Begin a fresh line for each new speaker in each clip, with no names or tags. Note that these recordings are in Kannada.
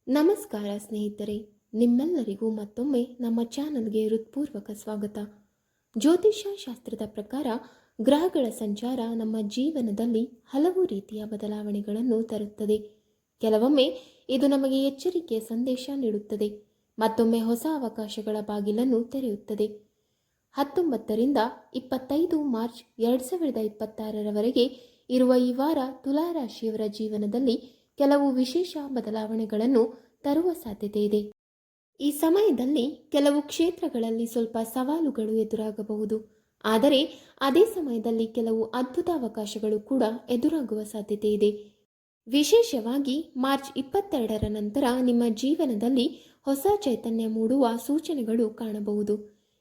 ನಮಸ್ಕಾರ ಸ್ನೇಹಿತರೆ, ನಿಮ್ಮೆಲ್ಲರಿಗೂ ಮತ್ತೊಮ್ಮೆ ನಮ್ಮ ಚಾನಲ್ಗೆ ಹೃತ್ಪೂರ್ವಕ ಸ್ವಾಗತ. ಜ್ಯೋತಿಷ್ಯ ಶಾಸ್ತ್ರದ ಪ್ರಕಾರ ಗ್ರಹಗಳ ಸಂಚಾರ ನಮ್ಮ ಜೀವನದಲ್ಲಿ ಹಲವು ರೀತಿಯ ಬದಲಾವಣೆಗಳನ್ನು ತರುತ್ತದೆ. ಕೆಲವೊಮ್ಮೆ ಇದು ನಮಗೆ ಎಚ್ಚರಿಕೆಯ ಸಂದೇಶ ನೀಡುತ್ತದೆ, ಮತ್ತೊಮ್ಮೆ ಹೊಸ ಅವಕಾಶಗಳ ಬಾಗಿಲನ್ನು ತೆರೆಯುತ್ತದೆ. 19ರಿಂದ 25 ಮಾರ್ಚ್ 2026ರವರೆಗೆ ಇರುವ ಈ ವಾರ ತುಲಾ ರಾಶಿಯವರ ಜೀವನದಲ್ಲಿ ಕೆಲವು ವಿಶೇಷ ಬದಲಾವಣೆಗಳನ್ನು ತರುವ ಸಾಧ್ಯತೆ ಇದೆ. ಈ ಸಮಯದಲ್ಲಿ ಕೆಲವು ಕ್ಷೇತ್ರಗಳಲ್ಲಿ ಸ್ವಲ್ಪ ಸವಾಲುಗಳು ಎದುರಾಗಬಹುದು, ಆದರೆ ಅದೇ ಸಮಯದಲ್ಲಿ ಕೆಲವು ಅದ್ಭುತ ಅವಕಾಶಗಳು ಕೂಡ ಎದುರಾಗುವ ಸಾಧ್ಯತೆ ಇದೆ. ವಿಶೇಷವಾಗಿ ಮಾರ್ಚ್ 22ರ ನಂತರ ನಿಮ್ಮ ಜೀವನದಲ್ಲಿ ಹೊಸ ಚೈತನ್ಯ ಮೂಡುವ ಸೂಚನೆಗಳು ಕಾಣಬಹುದು.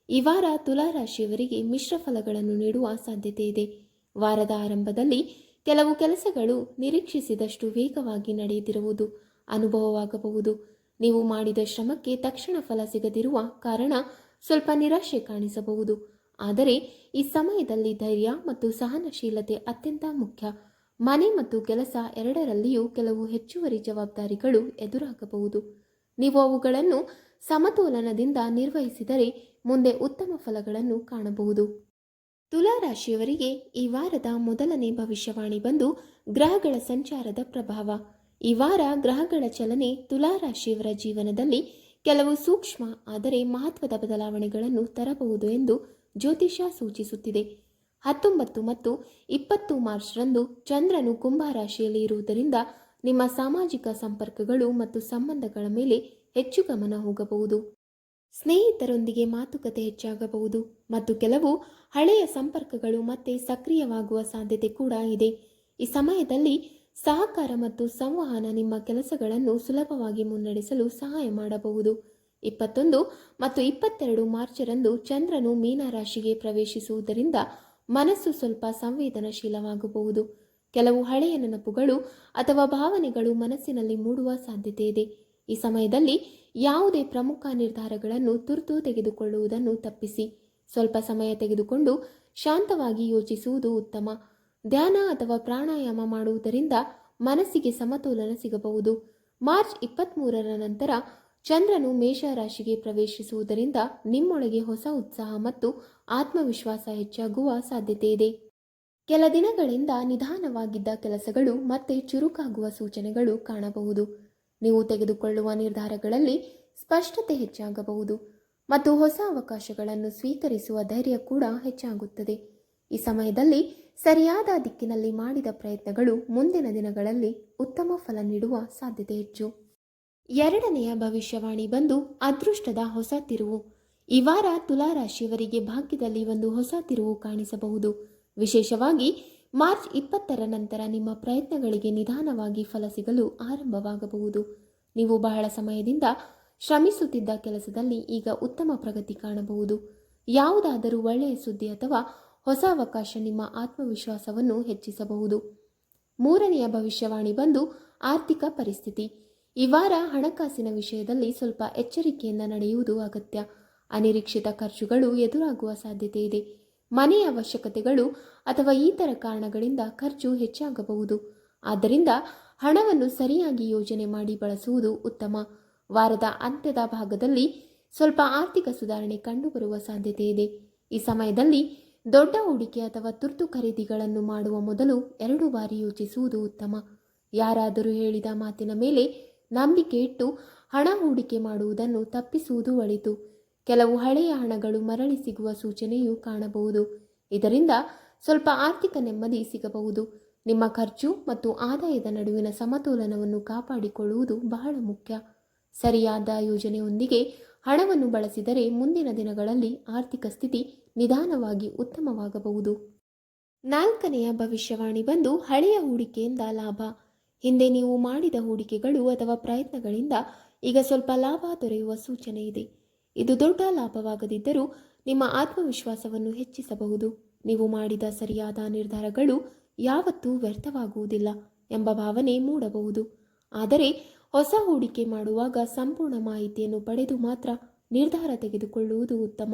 ಈ ವಾರ ತುಲಾ ರಾಶಿಯವರಿಗೆ ಮಿಶ್ರ ಫಲಗಳನ್ನು ನೀಡುವ ಸಾಧ್ಯತೆ ಇದೆ. ವಾರದ ಆರಂಭದಲ್ಲಿ ಕೆಲವು ಕೆಲಸಗಳು ನಿರೀಕ್ಷಿಸಿದಷ್ಟು ವೇಗವಾಗಿ ನಡೆಯದಿರುವುದು ಅನುಭವವಾಗಬಹುದು. ನೀವು ಮಾಡಿದ ಶ್ರಮಕ್ಕೆ ತಕ್ಷಣ ಫಲ ಸಿಗದಿರುವ ಕಾರಣ ಸ್ವಲ್ಪ ನಿರಾಶೆ ಕಾಣಿಸಬಹುದು. ಆದರೆ ಈ ಸಮಯದಲ್ಲಿ ಧೈರ್ಯ ಮತ್ತು ಸಹನಶೀಲತೆ ಅತ್ಯಂತ ಮುಖ್ಯ. ಮನೆ ಮತ್ತು ಕೆಲಸ ಎರಡರಲ್ಲಿಯೂ ಕೆಲವು ಹೆಚ್ಚುವರಿ ಜವಾಬ್ದಾರಿಗಳು ಎದುರಾಗಬಹುದು. ನೀವು ಅವುಗಳನ್ನು ಸಮತೋಲನದಿಂದ ನಿರ್ವಹಿಸಿದರೆ ಮುಂದೆ ಉತ್ತಮ ಫಲಗಳನ್ನು ಕಾಣಬಹುದು. ತುಲಾ ರಾಶಿಯವರಿಗೆ ಈ ವಾರದ ಮೊದಲನೇ ಭವಿಷ್ಯವಾಣಿ ಬಂದು ಗ್ರಹಗಳ ಸಂಚಾರದ ಪ್ರಭಾವ. ಈ ವಾರ ಗ್ರಹಗಳ ಚಲನೆ ತುಲಾ ರಾಶಿಯವರ ಜೀವನದಲ್ಲಿ ಕೆಲವು ಸೂಕ್ಷ್ಮ ಆದರೆ ಮಹತ್ವದ ಬದಲಾವಣೆಗಳನ್ನು ತರಬಹುದು ಎಂದು ಜ್ಯೋತಿಷ್ಯ ಸೂಚಿಸುತ್ತಿದೆ. 19 ಮತ್ತು 20 ಮಾರ್ಚ್ರಂದು ಚಂದ್ರನು ಕುಂಭ ರಾಶಿಯಲ್ಲಿ ಇರುವುದರಿಂದ ನಿಮ್ಮ ಸಾಮಾಜಿಕ ಸಂಪರ್ಕಗಳು ಮತ್ತು ಸಂಬಂಧಗಳ ಮೇಲೆ ಹೆಚ್ಚು ಗಮನ ಹೋಗಬಹುದು. ಸ್ನೇಹಿತರೊಂದಿಗೆ ಮಾತುಕತೆ ಹೆಚ್ಚಾಗಬಹುದು ಮತ್ತು ಕೆಲವು ಹಳೆಯ ಸಂಪರ್ಕಗಳು ಮತ್ತೆ ಸಕ್ರಿಯವಾಗುವ ಸಾಧ್ಯತೆ ಕೂಡ ಇದೆ. ಈ ಸಮಯದಲ್ಲಿ ಸಹಕಾರ ಮತ್ತು ಸಂವಹನ ನಿಮ್ಮ ಕೆಲಸಗಳನ್ನು ಸುಲಭವಾಗಿ ಮುನ್ನಡೆಸಲು ಸಹಾಯ ಮಾಡಬಹುದು. 21 ಮತ್ತು 22 ಮಾರ್ಚರಂದು ಚಂದ್ರನು ಮೀನ ರಾಶಿಗೆ ಪ್ರವೇಶಿಸುವುದರಿಂದ ಮನಸ್ಸು ಸ್ವಲ್ಪ ಸಂವೇದನಶೀಲವಾಗಬಹುದು. ಕೆಲವು ಹಳೆಯ ನೆನಪುಗಳು ಅಥವಾ ಭಾವನೆಗಳು ಮನಸ್ಸಿನಲ್ಲಿ ಮೂಡುವ ಸಾಧ್ಯತೆ ಇದೆ. ಈ ಸಮಯದಲ್ಲಿ ಯಾವುದೇ ಪ್ರಮುಖ ನಿರ್ಧಾರಗಳನ್ನು ತುರ್ತು ತೆಗೆದುಕೊಳ್ಳುವುದನ್ನು ತಪ್ಪಿಸಿ ಸ್ವಲ್ಪ ಸಮಯ ತೆಗೆದುಕೊಂಡು ಶಾಂತವಾಗಿ ಯೋಚಿಸುವುದು ಉತ್ತಮ. ಧ್ಯಾನ ಅಥವಾ ಪ್ರಾಣಾಯಾಮ ಮಾಡುವುದರಿಂದ ಮನಸ್ಸಿಗೆ ಸಮತೋಲನ ಸಿಗಬಹುದು. ಮಾರ್ಚ್ 23ರ ನಂತರ ಚಂದ್ರನು ಮೇಷ ರಾಶಿಗೆ ಪ್ರವೇಶಿಸುವುದರಿಂದ ನಿಮ್ಮೊಳಗೆ ಹೊಸ ಉತ್ಸಾಹ ಮತ್ತು ಆತ್ಮವಿಶ್ವಾಸ ಹೆಚ್ಚಾಗುವ ಸಾಧ್ಯತೆ ಇದೆ. ಕೆಲ ದಿನಗಳಿಂದ ನಿಧಾನವಾಗಿದ್ದ ಕೆಲಸಗಳು ಮತ್ತೆ ಚುರುಕಾಗುವ ಸೂಚನೆಗಳು ಕಾಣಬಹುದು. ನೀವು ತೆಗೆದುಕೊಳ್ಳುವ ನಿರ್ಧಾರಗಳಲ್ಲಿ ಸ್ಪಷ್ಟತೆ ಹೆಚ್ಚಾಗಬಹುದು ಮತ್ತು ಹೊಸ ಅವಕಾಶಗಳನ್ನು ಸ್ವೀಕರಿಸುವ ಧೈರ್ಯ ಕೂಡ ಹೆಚ್ಚಾಗುತ್ತದೆ. ಈ ಸಮಯದಲ್ಲಿ ಸರಿಯಾದ ದಿಕ್ಕಿನಲ್ಲಿ ಮಾಡಿದ ಪ್ರಯತ್ನಗಳು ಮುಂದಿನ ದಿನಗಳಲ್ಲಿ ಉತ್ತಮ ಫಲ ನೀಡುವ ಸಾಧ್ಯತೆ ಹೆಚ್ಚು. ಎರಡನೆಯ ಭವಿಷ್ಯವಾಣಿ ಬಂದು ಅದೃಷ್ಟದ ಹೊಸ ತಿರುವು. ಈ ವಾರ ತುಲಾ ರಾಶಿಯವರಿಗೆ ಭಾಗ್ಯದಲ್ಲಿ ಒಂದು ಹೊಸ ತಿರುವು ಕಾಣಿಸಬಹುದು. ವಿಶೇಷವಾಗಿ ಮಾರ್ಚ್ 20ರ ನಂತರ ನಿಮ್ಮ ಪ್ರಯತ್ನಗಳಿಗೆ ನಿಧಾನವಾಗಿ ಫಲ ಸಿಗಲು ಆರಂಭವಾಗಬಹುದು. ನೀವು ಬಹಳ ಸಮಯದಿಂದ ಶ್ರಮಿಸುತ್ತಿದ್ದ ಕೆಲಸದಲ್ಲಿ ಈಗ ಉತ್ತಮ ಪ್ರಗತಿ ಕಾಣಬಹುದು. ಯಾವುದಾದರೂ ಒಳ್ಳೆಯ ಸುದ್ದಿ ಅಥವಾ ಹೊಸ ಅವಕಾಶ ನಿಮ್ಮ ಆತ್ಮವಿಶ್ವಾಸವನ್ನು ಹೆಚ್ಚಿಸಬಹುದು. ಮೂರನೆಯ ಭವಿಷ್ಯವಾಣಿ ಬಂದು ಆರ್ಥಿಕ ಪರಿಸ್ಥಿತಿ. ಈ ವಾರ ಹಣಕಾಸಿನ ವಿಷಯದಲ್ಲಿ ಸ್ವಲ್ಪ ಎಚ್ಚರಿಕೆಯಿಂದ ನಡೆಯುವುದು ಅಗತ್ಯ. ಅನಿರೀಕ್ಷಿತ ಖರ್ಚುಗಳು ಎದುರಾಗುವ ಸಾಧ್ಯತೆ ಇದೆ. ಮನೆಯ ಅವಶ್ಯಕತೆಗಳು ಅಥವಾ ಇತರ ಕಾರಣಗಳಿಂದ ಖರ್ಚು ಹೆಚ್ಚಾಗಬಹುದು. ಆದ್ದರಿಂದ ಹಣವನ್ನು ಸರಿಯಾಗಿ ಯೋಜನೆ ಮಾಡಿ ಬಳಸುವುದು ಉತ್ತಮ. ವಾರದ ಅಂತ್ಯದ ಭಾಗದಲ್ಲಿ ಸ್ವಲ್ಪ ಆರ್ಥಿಕ ಸುಧಾರಣೆ ಕಂಡುಬರುವ ಸಾಧ್ಯತೆ ಇದೆ. ಈ ಸಮಯದಲ್ಲಿ ದೊಡ್ಡ ಹೂಡಿಕೆ ಅಥವಾ ತುರ್ತು ಖರೀದಿಗಳನ್ನು ಮಾಡುವ ಮೊದಲು 2 ಬಾರಿ ಯೋಚಿಸುವುದು ಉತ್ತಮ. ಯಾರಾದರೂ ಹೇಳಿದ ಮಾತಿನ ಮೇಲೆ ನಂಬಿಕೆ ಇಟ್ಟು ಹಣ ಹೂಡಿಕೆ ಮಾಡುವುದನ್ನು ತಪ್ಪಿಸುವುದು ಒಳಿತು. ಕೆಲವು ಹಳೆಯ ಹಣಗಳು ಮರಳಿ ಸಿಗುವ ಸೂಚನೆಯೂ ಕಾಣಬಹುದು. ಇದರಿಂದ ಸ್ವಲ್ಪ ಆರ್ಥಿಕ ನೆಮ್ಮದಿ ಸಿಗಬಹುದು. ನಿಮ್ಮ ಖರ್ಚು ಮತ್ತು ಆದಾಯದ ನಡುವಿನ ಸಮತೋಲನವನ್ನು ಕಾಪಾಡಿಕೊಳ್ಳುವುದು ಬಹಳ ಮುಖ್ಯ. ಸರಿಯಾದ ಯೋಜನೆಯೊಂದಿಗೆ ಹಣವನ್ನು ಬಳಸಿದರೆ ಮುಂದಿನ ದಿನಗಳಲ್ಲಿ ಆರ್ಥಿಕ ಸ್ಥಿತಿ ನಿಧಾನವಾಗಿ ಉತ್ತಮವಾಗಬಹುದು. ನಾಲ್ಕನೆಯ ಭವಿಷ್ಯವಾಣಿ ಬಂದು ಹಳೆಯ ಹೂಡಿಕೆಯಿಂದ ಲಾಭ. ಹಿಂದೆ ನೀವು ಮಾಡಿದ ಹೂಡಿಕೆಗಳು ಅಥವಾ ಪ್ರಯತ್ನಗಳಿಂದ ಈಗ ಸ್ವಲ್ಪ ಲಾಭ ದೊರೆಯುವ ಸೂಚನೆ ಇದೆ. ಇದು ದೊಡ್ಡ ಲಾಭವಾಗದಿದ್ದರೂ ನಿಮ್ಮ ಆತ್ಮವಿಶ್ವಾಸವನ್ನು ಹೆಚ್ಚಿಸಬಹುದು. ನೀವು ಮಾಡಿದ ಸರಿಯಾದ ನಿರ್ಧಾರಗಳು ಯಾವತ್ತೂ ವ್ಯರ್ಥವಾಗುವುದಿಲ್ಲ ಎಂಬ ಭಾವನೆ ಮೂಡಬಹುದು. ಆದರೆ ಹೊಸ ಹೂಡಿಕೆ ಮಾಡುವಾಗ ಸಂಪೂರ್ಣ ಮಾಹಿತಿಯನ್ನು ಪಡೆದು ಮಾತ್ರ ನಿರ್ಧಾರ ತೆಗೆದುಕೊಳ್ಳುವುದು ಉತ್ತಮ.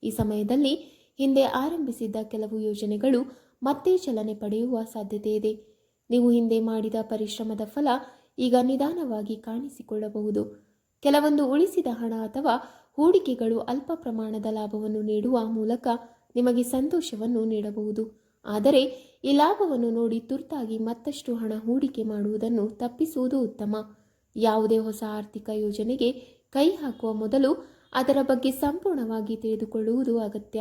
ಈ ಸಮಯದಲ್ಲಿ ಹಿಂದೆ ಆರಂಭಿಸಿದ್ದ ಕೆಲವು ಯೋಜನೆಗಳು ಮತ್ತೆ ಚಲನೆ ಪಡೆಯುವ ಸಾಧ್ಯತೆ ಇದೆ. ನೀವು ಹಿಂದೆ ಮಾಡಿದ ಪರಿಶ್ರಮದ ಫಲ ಈಗ ನಿಧಾನವಾಗಿ ಕಾಣಿಸಿಕೊಳ್ಳಬಹುದು. ಕೆಲವೊಂದು ಉಳಿಸಿದ ಹಣ ಅಥವಾ ಹೂಡಿಕೆಗಳು ಅಲ್ಪ ಪ್ರಮಾಣದ ಲಾಭವನ್ನು ನೀಡುವ ಮೂಲಕ ನಿಮಗೆ ಸಂತೋಷವನ್ನು ನೀಡಬಹುದು. ಆದರೆ ಈ ಲಾಭವನ್ನು ನೋಡಿ ತುರ್ತಾಗಿ ಮತ್ತಷ್ಟು ಹಣ ಹೂಡಿಕೆ ಮಾಡುವುದನ್ನು ತಪ್ಪಿಸುವುದು ಉತ್ತಮ. ಯಾವುದೇ ಹೊಸ ಆರ್ಥಿಕ ಯೋಜನೆಗೆ ಕೈ ಹಾಕುವ ಮೊದಲು ಅದರ ಬಗ್ಗೆ ಸಂಪೂರ್ಣವಾಗಿ ತಿಳಿದುಕೊಳ್ಳುವುದು ಅಗತ್ಯ.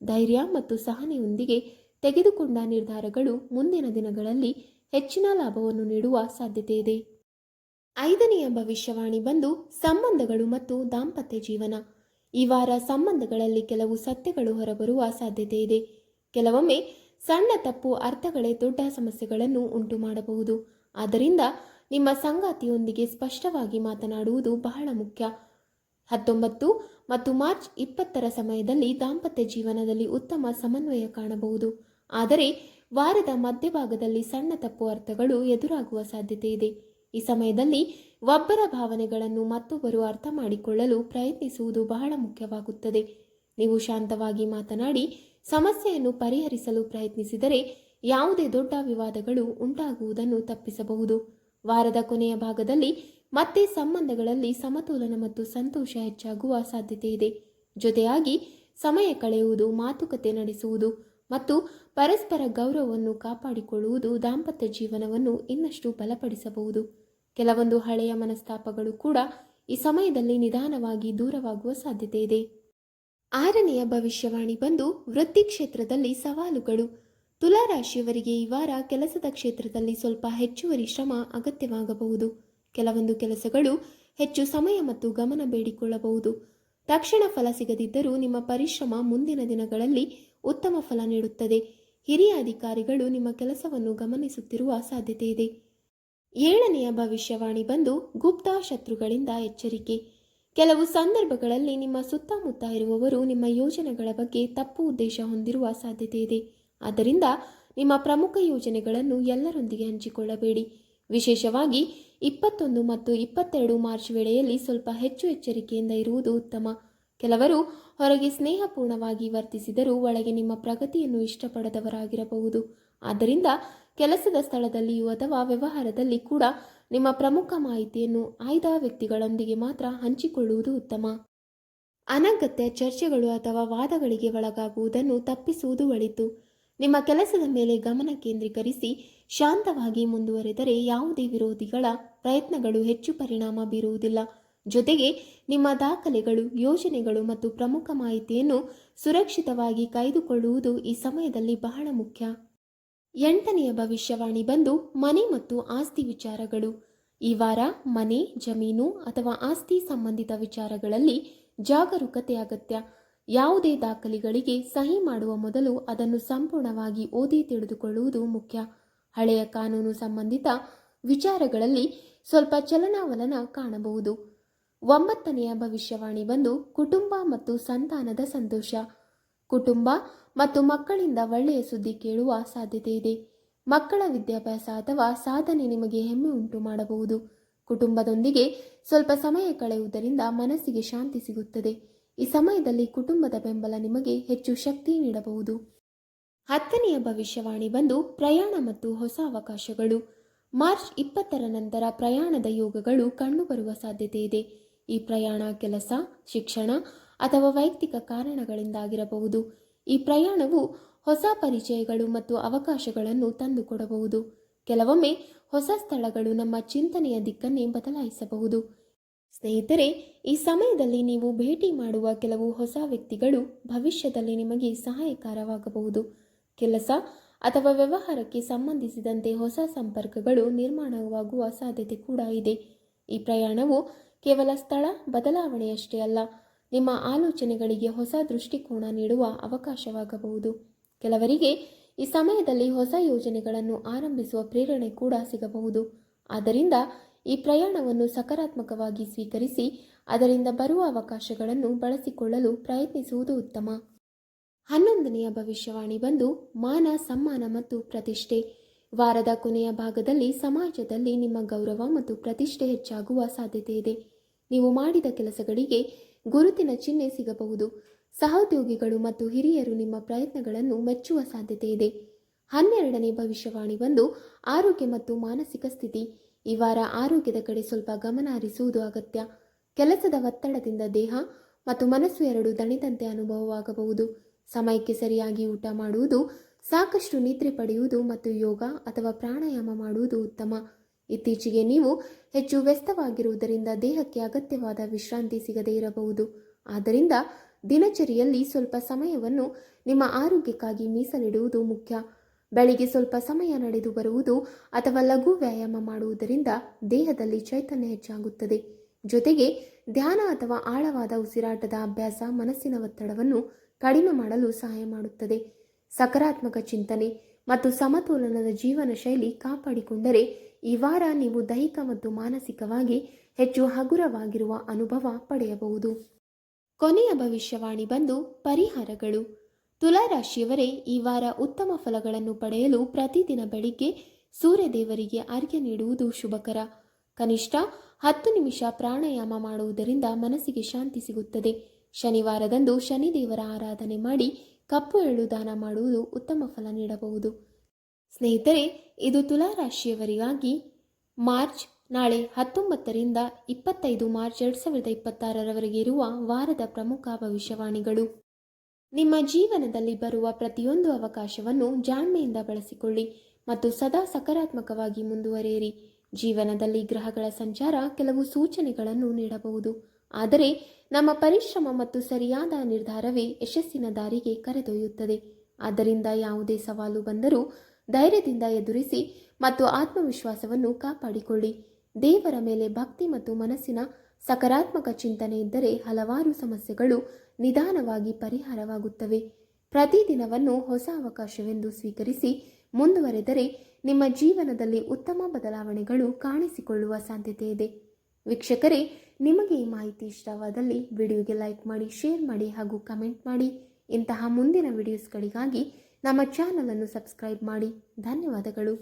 ಧೈರ್ಯ ಮತ್ತು ಸಹನೆಯೊಂದಿಗೆ ತೆಗೆದುಕೊಂಡ ನಿರ್ಧಾರಗಳು ಮುಂದಿನ ದಿನಗಳಲ್ಲಿ ಹೆಚ್ಚಿನ ಲಾಭವನ್ನು ನೀಡುವ ಸಾಧ್ಯತೆ ಇದೆ. 5ನೆಯ ಭವಿಷ್ಯವಾಣಿ ಬಂದು ಸಂಬಂಧಗಳು ಮತ್ತು ದಾಂಪತ್ಯ ಜೀವನ. ಈ ವಾರ ಸಂಬಂಧಗಳಲ್ಲಿ ಕೆಲವು ಸತ್ಯಗಳು ಹೊರಬರುವ ಸಾಧ್ಯತೆ ಇದೆ. ಕೆಲವೊಮ್ಮೆ ಸಣ್ಣ ತಪ್ಪು ಅರ್ಥಗಳೇ ದೊಡ್ಡ ಸಮಸ್ಯೆಗಳನ್ನು ಉಂಟು ಮಾಡಬಹುದು. ಆದ್ದರಿಂದ ನಿಮ್ಮ ಸಂಗಾತಿಯೊಂದಿಗೆ ಸ್ಪಷ್ಟವಾಗಿ ಮಾತನಾಡುವುದು ಬಹಳ ಮುಖ್ಯ. 19 ಮತ್ತು ಮಾರ್ಚ್ 20ರ ಸಮಯದಲ್ಲಿ ದಾಂಪತ್ಯ ಜೀವನದಲ್ಲಿ ಉತ್ತಮ ಸಮನ್ವಯ ಕಾಣಬಹುದು. ಆದರೆ ವಾರದ ಮಧ್ಯಭಾಗದಲ್ಲಿ ಸಣ್ಣ ತಪ್ಪು ಅರ್ಥಗಳು ಎದುರಾಗುವ ಸಾಧ್ಯತೆ ಇದೆ. ಈ ಸಮಯದಲ್ಲಿ ಒಬ್ಬರ ಭಾವನೆಗಳನ್ನು ಮತ್ತೊಬ್ಬರು ಅರ್ಥ ಮಾಡಿಕೊಳ್ಳಲು ಪ್ರಯತ್ನಿಸುವುದು ಬಹಳ ಮುಖ್ಯವಾಗುತ್ತದೆ. ನೀವು ಶಾಂತವಾಗಿ ಮಾತನಾಡಿ ಸಮಸ್ಯೆಯನ್ನು ಪರಿಹರಿಸಲು ಪ್ರಯತ್ನಿಸಿದರೆ ಯಾವುದೇ ದೊಡ್ಡ ವಿವಾದಗಳು ಉಂಟಾಗುವುದನ್ನು ತಪ್ಪಿಸಬಹುದು. ವಾರದ ಕೊನೆಯ ಭಾಗದಲ್ಲಿ ಮತ್ತೆ ಸಂಬಂಧಗಳಲ್ಲಿ ಸಮತೋಲನ ಮತ್ತು ಸಂತೋಷ ಹೆಚ್ಚಾಗುವ ಸಾಧ್ಯತೆ ಇದೆ. ಜೊತೆಯಾಗಿ ಸಮಯ ಕಳೆಯುವುದು, ಮಾತುಕತೆ ನಡೆಸುವುದು ಮತ್ತು ಪರಸ್ಪರ ಗೌರವವನ್ನು ಕಾಪಾಡಿಕೊಳ್ಳುವುದು ದಾಂಪತ್ಯ ಜೀವನವನ್ನು ಇನ್ನಷ್ಟು ಬಲಪಡಿಸಬಹುದು. ಕೆಲವೊಂದು ಹಳೆಯ ಮನಸ್ತಾಪಗಳು ಕೂಡ ಈ ಸಮಯದಲ್ಲಿ ನಿಧಾನವಾಗಿ ದೂರವಾಗುವ ಸಾಧ್ಯತೆ ಇದೆ. 6ನೆಯ ಭವಿಷ್ಯವಾಣಿ ಬಂದು ವೃತ್ತಿ ಕ್ಷೇತ್ರದಲ್ಲಿ ಸವಾಲುಗಳು. ತುಲಾರಾಶಿಯವರಿಗೆ ಈ ವಾರ ಕೆಲಸದ ಕ್ಷೇತ್ರದಲ್ಲಿ ಸ್ವಲ್ಪ ಹೆಚ್ಚುವರಿ ಶ್ರಮ ಅಗತ್ಯವಾಗಬಹುದು. ಕೆಲವೊಂದು ಕೆಲಸಗಳು ಹೆಚ್ಚು ಸಮಯ ಮತ್ತು ಗಮನ ಬೇಡಿಕೊಳ್ಳಬಹುದು. ತಕ್ಷಣ ಫಲ ಸಿಗದಿದ್ದರೂ ನಿಮ್ಮ ಪರಿಶ್ರಮ ಮುಂದಿನ ದಿನಗಳಲ್ಲಿ ಉತ್ತಮ ಫಲ ನೀಡುತ್ತದೆ. ಹಿರಿಯ ಅಧಿಕಾರಿಗಳು ನಿಮ್ಮ ಕೆಲಸವನ್ನು ಗಮನಿಸುತ್ತಿರುವ ಸಾಧ್ಯತೆ ಇದೆ. 7ನೆಯ ಭವಿಷ್ಯವಾಣಿ ಬಂದು ಗುಪ್ತ ಶತ್ರುಗಳಿಂದ ಎಚ್ಚರಿಕೆ. ಕೆಲವು ಸಂದರ್ಭಗಳಲ್ಲಿ ನಿಮ್ಮ ಸುತ್ತಮುತ್ತ ಇರುವವರು ನಿಮ್ಮ ಯೋಜನೆಗಳ ಬಗ್ಗೆ ತಪ್ಪು ಉದ್ದೇಶ ಹೊಂದಿರುವ ಸಾಧ್ಯತೆ ಇದೆ. ಆದ್ದರಿಂದ ನಿಮ್ಮ ಪ್ರಮುಖ ಯೋಜನೆಗಳನ್ನು ಎಲ್ಲರೊಂದಿಗೆ ಹಂಚಿಕೊಳ್ಳಬೇಡಿ. ವಿಶೇಷವಾಗಿ 21 ಮತ್ತು 22 ಮಾರ್ಚ್ ವೇಳೆಯಲ್ಲಿ ಸ್ವಲ್ಪ ಹೆಚ್ಚು ಎಚ್ಚರಿಕೆಯಿಂದ ಇರುವುದು ಉತ್ತಮ. ಕೆಲವರು ಹೊರಗೆ ಸ್ನೇಹಪೂರ್ಣವಾಗಿ ವರ್ತಿಸಿದರೂ ಒಳಗೆ ನಿಮ್ಮ ಪ್ರಗತಿಯನ್ನು ಇಷ್ಟಪಡದವರಾಗಿರಬಹುದು. ಆದ್ದರಿಂದ ಕೆಲಸದ ಸ್ಥಳದಲ್ಲಿಯೂ ಅಥವಾ ವ್ಯವಹಾರದಲ್ಲಿ ಕೂಡ ನಿಮ್ಮ ಪ್ರಮುಖ ಮಾಹಿತಿಯನ್ನು ಆಯ್ದ ವ್ಯಕ್ತಿಗಳೊಂದಿಗೆ ಮಾತ್ರ ಹಂಚಿಕೊಳ್ಳುವುದು ಉತ್ತಮ. ಅನಗತ್ಯ ಚರ್ಚೆಗಳು ಅಥವಾ ವಾದಗಳಿಗೆ ಒಳಗಾಗುವುದನ್ನು ತಪ್ಪಿಸುವುದು ಒಳಿತು. ನಿಮ್ಮ ಕೆಲಸದ ಮೇಲೆ ಗಮನ ಕೇಂದ್ರೀಕರಿಸಿ ಶಾಂತವಾಗಿ ಮುಂದುವರೆದರೆ ಯಾವುದೇ ವಿರೋಧಿಗಳ ಪ್ರಯತ್ನಗಳು ಹೆಚ್ಚು ಪರಿಣಾಮ ಬೀರುವುದಿಲ್ಲ. ಜೊತೆಗೆ ನಿಮ್ಮ ದಾಖಲೆಗಳು, ಯೋಜನೆಗಳು ಮತ್ತು ಪ್ರಮುಖ ಮಾಹಿತಿಯನ್ನು ಸುರಕ್ಷಿತವಾಗಿ ಕಾಯ್ದುಕೊಳ್ಳುವುದು ಈ ಸಮಯದಲ್ಲಿ ಬಹಳ ಮುಖ್ಯ. 8ನೆಯ ಭವಿಷ್ಯವಾಣಿ ಬಂದು ಮನೆ ಮತ್ತು ಆಸ್ತಿ ವಿಚಾರಗಳು. ಈ ವಾರ ಮನೆ, ಜಮೀನು ಅಥವಾ ಆಸ್ತಿ ಸಂಬಂಧಿತ ವಿಚಾರಗಳಲ್ಲಿ ಜಾಗರೂಕತೆ ಅಗತ್ಯ. ಯಾವುದೇ ದಾಖಲೆಗಳಿಗೆ ಸಹಿ ಮಾಡುವ ಮೊದಲು ಅದನ್ನು ಸಂಪೂರ್ಣವಾಗಿ ಓದಿ ತಿಳಿದುಕೊಳ್ಳುವುದು ಮುಖ್ಯ. ಹಳೆಯ ಕಾನೂನು ಸಂಬಂಧಿತ ವಿಚಾರಗಳಲ್ಲಿ ಸ್ವಲ್ಪ ಚಲನಾವಲನ ಕಾಣಬಹುದು. 9ನೆಯ ಭವಿಷ್ಯವಾಣಿ ಬಂದು ಕುಟುಂಬ ಮತ್ತು ಸಂತಾನದ ಸಂತೋಷ. ಕುಟುಂಬ ಮತ್ತು ಮಕ್ಕಳಿಂದ ಒಳ್ಳೆಯ ಸುದ್ದಿ ಕೇಳುವ ಸಾಧ್ಯತೆ ಇದೆ. ಮಕ್ಕಳ ವಿದ್ಯಾಭ್ಯಾಸ ಅಥವಾ ಸಾಧನೆ ನಿಮಗೆ ಹೆಮ್ಮೆ ಉಂಟು ಮಾಡಬಹುದು. ಕುಟುಂಬದೊಂದಿಗೆ ಸ್ವಲ್ಪ ಸಮಯ ಕಳೆಯುವುದರಿಂದ ಮನಸ್ಸಿಗೆ ಶಾಂತಿ ಸಿಗುತ್ತದೆ. ಈ ಸಮಯದಲ್ಲಿ ಕುಟುಂಬದ ಬೆಂಬಲ ನಿಮಗೆ ಹೆಚ್ಚು ಶಕ್ತಿ ನೀಡಬಹುದು. 10ನೆಯ ಭವಿಷ್ಯವಾಣಿ ಬಂದು ಪ್ರಯಾಣ ಮತ್ತು ಹೊಸ ಅವಕಾಶಗಳು. ಮಾರ್ಚ್ 20ರ ನಂತರ ಪ್ರಯಾಣದ ಯೋಗಗಳು ಕಂಡುಬರುವ ಸಾಧ್ಯತೆ ಇದೆ. ಈ ಪ್ರಯಾಣ ಕೆಲಸ, ಶಿಕ್ಷಣ ಅಥವಾ ವೈಯಕ್ತಿಕ ಕಾರಣಗಳಿಂದಾಗಿರಬಹುದು. ಈ ಪ್ರಯಾಣವು ಹೊಸ ಪರಿಚಯಗಳು ಮತ್ತು ಅವಕಾಶಗಳನ್ನು ತಂದುಕೊಡಬಹುದು. ಕೆಲವೊಮ್ಮೆ ಹೊಸ ಸ್ಥಳಗಳು ನಮ್ಮ ಚಿಂತನೆಯ ದಿಕ್ಕನ್ನೇ ಬದಲಾಯಿಸಬಹುದು. ಸ್ನೇಹಿತರೆ, ಈ ಸಮಯದಲ್ಲಿ ನೀವು ಭೇಟಿ ಮಾಡುವ ಕೆಲವು ಹೊಸ ವ್ಯಕ್ತಿಗಳು ಭವಿಷ್ಯದಲ್ಲಿ ನಿಮಗೆ ಸಹಾಯಕರವಾಗಬಹುದು. ಕೆಲಸ ಅಥವಾ ವ್ಯವಹಾರಕ್ಕೆ ಸಂಬಂಧಿಸಿದಂತೆ ಹೊಸ ಸಂಪರ್ಕಗಳು ನಿರ್ಮಾಣವಾಗುವ ಸಾಧ್ಯತೆ ಕೂಡ ಇದೆ. ಈ ಪ್ರಯಾಣವು ಕೇವಲ ಸ್ಥಳ ಬದಲಾವಣೆಯಷ್ಟೇ ಅಲ್ಲ, ನಿಮ್ಮ ಆಲೋಚನೆಗಳಿಗೆ ಹೊಸ ದೃಷ್ಟಿಕೋನ ನೀಡುವ ಅವಕಾಶವಾಗಬಹುದು. ಕೆಲವರಿಗೆ ಈ ಸಮಯದಲ್ಲಿ ಹೊಸ ಯೋಜನೆಗಳನ್ನು ಆರಂಭಿಸುವ ಪ್ರೇರಣೆ ಕೂಡ ಸಿಗಬಹುದು. ಆದ್ದರಿಂದ ಈ ಪ್ರಯಾಣವನ್ನು ಸಕಾರಾತ್ಮಕವಾಗಿ ಸ್ವೀಕರಿಸಿ ಅದರಿಂದ ಬರುವ ಅವಕಾಶಗಳನ್ನು ಬಳಸಿಕೊಳ್ಳಲು ಪ್ರಯತ್ನಿಸುವುದು ಉತ್ತಮ. 11ನೆಯ ಭವಿಷ್ಯವಾಣಿ ಬಂದು ಮಾನ, ಸಮ್ಮಾನ ಮತ್ತು ಪ್ರತಿಷ್ಠೆ. ವಾರದ ಕೊನೆಯ ಭಾಗದಲ್ಲಿ ಸಮಾಜದಲ್ಲಿ ನಿಮ್ಮ ಗೌರವ ಮತ್ತು ಪ್ರತಿಷ್ಠೆ ಹೆಚ್ಚಾಗುವ ಸಾಧ್ಯತೆ ಇದೆ. ನೀವು ಮಾಡಿದ ಕೆಲಸಗಳಿಗೆ ಗುರುತಿನ ಚಿಹ್ನೆ ಸಿಗಬಹುದು. ಸಹೋದ್ಯೋಗಿಗಳು ಮತ್ತು ಹಿರಿಯರು ನಿಮ್ಮ ಪ್ರಯತ್ನಗಳನ್ನು ಮೆಚ್ಚುವ ಸಾಧ್ಯತೆ ಇದೆ. 12ನೇ ಭವಿಷ್ಯವಾಣಿ ಬಂದು ಆರೋಗ್ಯ ಮತ್ತು ಮಾನಸಿಕ ಸ್ಥಿತಿ. ಈ ವಾರ ಆರೋಗ್ಯದ ಕಡೆ ಸ್ವಲ್ಪ ಗಮನ ಹರಿಸುವುದು ಅಗತ್ಯ. ಕೆಲಸದ ಒತ್ತಡದಿಂದ ದೇಹ ಮತ್ತು ಮನಸ್ಸು ಎರಡೂ ದಣಿದಂತೆ ಅನುಭವವಾಗಬಹುದು. ಸಮಯಕ್ಕೆ ಸರಿಯಾಗಿ ಊಟ ಮಾಡುವುದು, ಸಾಕಷ್ಟು ನಿದ್ರೆ ಪಡೆಯುವುದು ಮತ್ತು ಯೋಗ ಅಥವಾ ಪ್ರಾಣಾಯಾಮ ಮಾಡುವುದು ಉತ್ತಮ. ಇತ್ತೀಚೆಗೆ ನೀವು ಹೆಚ್ಚು ವ್ಯಸ್ತವಾಗಿರುವುದರಿಂದ ದೇಹಕ್ಕೆ ಅಗತ್ಯವಾದ ವಿಶ್ರಾಂತಿ ಸಿಗದೇ ಇರಬಹುದು. ಆದ್ದರಿಂದ ದಿನಚರಿಯಲ್ಲಿ ಸ್ವಲ್ಪ ಸಮಯವನ್ನು ನಿಮ್ಮ ಆರೋಗ್ಯಕ್ಕಾಗಿ ಮೀಸಲಿಡುವುದು ಮುಖ್ಯ. ಬೆಳಿಗ್ಗೆ ಸ್ವಲ್ಪ ಸಮಯ ನಡೆದು ಬರುವುದು ಅಥವಾ ಲಘು ವ್ಯಾಯಾಮ ಮಾಡುವುದರಿಂದ ದೇಹದಲ್ಲಿ ಚೈತನ್ಯ ಹೆಚ್ಚಾಗುತ್ತದೆ. ಜೊತೆಗೆ ಧ್ಯಾನ ಅಥವಾ ಆಳವಾದ ಉಸಿರಾಟದ ಅಭ್ಯಾಸ ಮನಸ್ಸಿನ ಒತ್ತಡವನ್ನು ಕಡಿಮೆ ಮಾಡಲು ಸಹಾಯ ಮಾಡುತ್ತದೆ. ಸಕಾರಾತ್ಮಕ ಚಿಂತನೆ ಮತ್ತು ಸಮತೋಲನದ ಜೀವನ ಶೈಲಿ ಕಾಪಾಡಿಕೊಂಡರೆ ಈ ವಾರ ನೀವು ದೈಹಿಕ ಮತ್ತು ಮಾನಸಿಕವಾಗಿ ಹೆಚ್ಚು ಹಗುರವಾಗಿರುವ ಅನುಭವ ಪಡೆಯಬಹುದು. ಕೊನೆಯ ಭವಿಷ್ಯವಾಣಿ ಬಂದು ಪರಿಹಾರಗಳು. ತುಲಾ ರಾಶಿಯವರೇ, ಈ ವಾರ ಉತ್ತಮ ಫಲಗಳನ್ನು ಪಡೆಯಲು ಪ್ರತಿದಿನ ಬೆಳಿಗ್ಗೆ ಸೂರ್ಯದೇವರಿಗೆ ಅರ್ಘ್ಯ ನೀಡುವುದು ಶುಭಕರ. ಕನಿಷ್ಠ 10 ನಿಮಿಷ ಪ್ರಾಣಾಯಾಮ ಮಾಡುವುದರಿಂದ ಮನಸ್ಸಿಗೆ ಶಾಂತಿ ಸಿಗುತ್ತದೆ. ಶನಿವಾರದಂದು ಶನಿದೇವರ ಆರಾಧನೆ ಮಾಡಿ ಕಪ್ಪು ಎಳ್ಳು ದಾನ ಮಾಡುವುದು ಉತ್ತಮ ಫಲ ನೀಡಬಹುದು. ಸ್ನೇಹಿತರೆ, ಇದು ತುಲಾ ರಾಶಿಯವರಿಗಾಗಿ ನಾಳೆ 19ರಿಂದ 25 ಮಾರ್ಚ್ 2026ರವರೆಗೆ ಇರುವ ವಾರದ ಪ್ರಮುಖ ಭವಿಷ್ಯವಾಣಿಗಳು. ನಿಮ್ಮ ಜೀವನದಲ್ಲಿ ಬರುವ ಪ್ರತಿಯೊಂದು ಅವಕಾಶವನ್ನು ಜಾಣ್ಮೆಯಿಂದ ಬಳಸಿಕೊಳ್ಳಿ ಮತ್ತು ಸದಾ ಸಕಾರಾತ್ಮಕವಾಗಿ ಮುಂದುವರಿಯಿರಿ. ಜೀವನದಲ್ಲಿ ಗ್ರಹಗಳ ಸಂಚಾರ ಕೆಲವು ಸೂಚನೆಗಳನ್ನು ನೀಡಬಹುದು, ಆದರೆ ನಮ್ಮ ಪರಿಶ್ರಮ ಮತ್ತು ಸರಿಯಾದ ನಿರ್ಧಾರವೇ ಯಶಸ್ಸಿನ ದಾರಿಗೆ ಕರೆದೊಯ್ಯುತ್ತದೆ. ಆದ್ದರಿಂದ ಯಾವುದೇ ಸವಾಲು ಬಂದರೂ ಧೈರ್ಯದಿಂದ ಎದುರಿಸಿ ಮತ್ತು ಆತ್ಮವಿಶ್ವಾಸವನ್ನು ಕಾಪಾಡಿಕೊಳ್ಳಿ. ದೇವರ ಮೇಲೆ ಭಕ್ತಿ ಮತ್ತು ಮನಸ್ಸಿನ ಸಕಾರಾತ್ಮಕ ಚಿಂತನೆ ಇದ್ದರೆ ಹಲವಾರು ಸಮಸ್ಯೆಗಳು ನಿಧಾನವಾಗಿ ಪರಿಹಾರವಾಗುತ್ತವೆ. ಪ್ರತಿದಿನವನ್ನು ಹೊಸ ಅವಕಾಶವೆಂದು ಸ್ವೀಕರಿಸಿ ಮುಂದುವರೆದರೆ ನಿಮ್ಮ ಜೀವನದಲ್ಲಿ ಉತ್ತಮ ಬದಲಾವಣೆಗಳು ಕಾಣಿಸಿಕೊಳ್ಳುವ ಸಾಧ್ಯತೆ ಇದೆ. ವೀಕ್ಷಕರೇ, ನಿಮಗೆ ಈ ಮಾಹಿತಿ ಇಷ್ಟವಾದಲ್ಲಿ ವಿಡಿಯೋಗೆ ಲೈಕ್ ಮಾಡಿ, ಶೇರ್ ಮಾಡಿ ಹಾಗೂ ಕಮೆಂಟ್ ಮಾಡಿ. ಇಂತಹ ಮುಂದಿನ ವಿಡಿಯೋಸ್ಗಳಿಗಾಗಿ ನಮ್ಮ ಚಾನಲನ್ನು ಸಬ್ಸ್ಕ್ರೈಬ್ ಮಾಡಿ. ಧನ್ಯವಾದಗಳು.